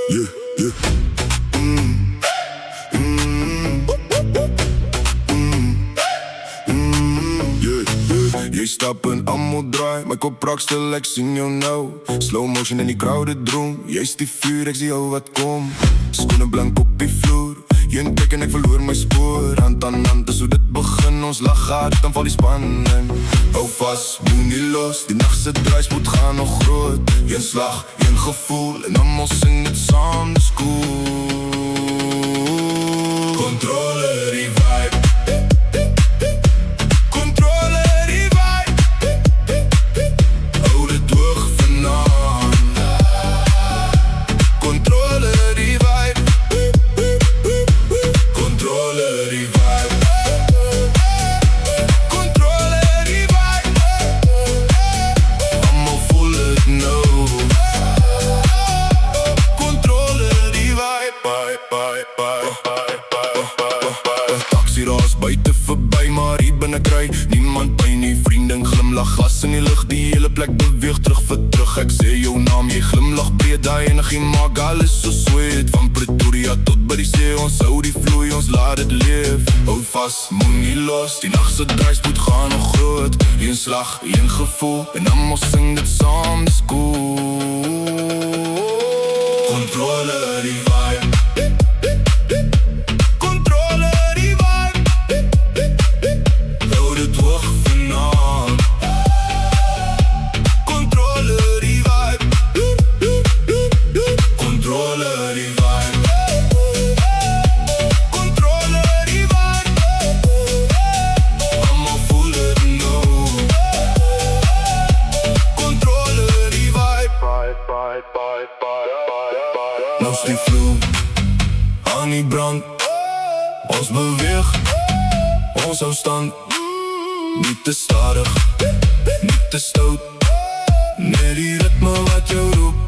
Yeah, yeah. Jy stap en almal draai, my kop raak stil, ek sien jou nou. Slow motion in die crowded room, jy's die vuur, ek sien jou wat kom. Skoene blank op die vloer, jy kyk en ek verloor my spoor. Hand aan hand is hoe dit begin, ons lag hard, dan val die spanning. Hou vas, moenie los, die nachtse draaispoed gaan nog groot. Een slag, een gevoel, en almal sing het saam, dis cool. Controle die vibe. Taxi-raas buiten verby, maar hier binnen kry niemand by nie. Vriendin glimlach, glas in die lucht, die hele plek beweeg terug vir terug. Ek sê jou naam, jy glimlach breed, die energie maak alles so sweet. Van Pretoria tot by die see, ons hou die vloei, ons laat het leef. Hou vast, moenie los, die nachtse draaispoed gaan nog groot. Een slag, een gevoel, en almal sing dit saam, dis cool. Controle die vibe. Nou is die vloer aan die brand. Ons beweeg, ons hou stand. Niet te stadig, niet te stout. Net die ritme wat jou roep.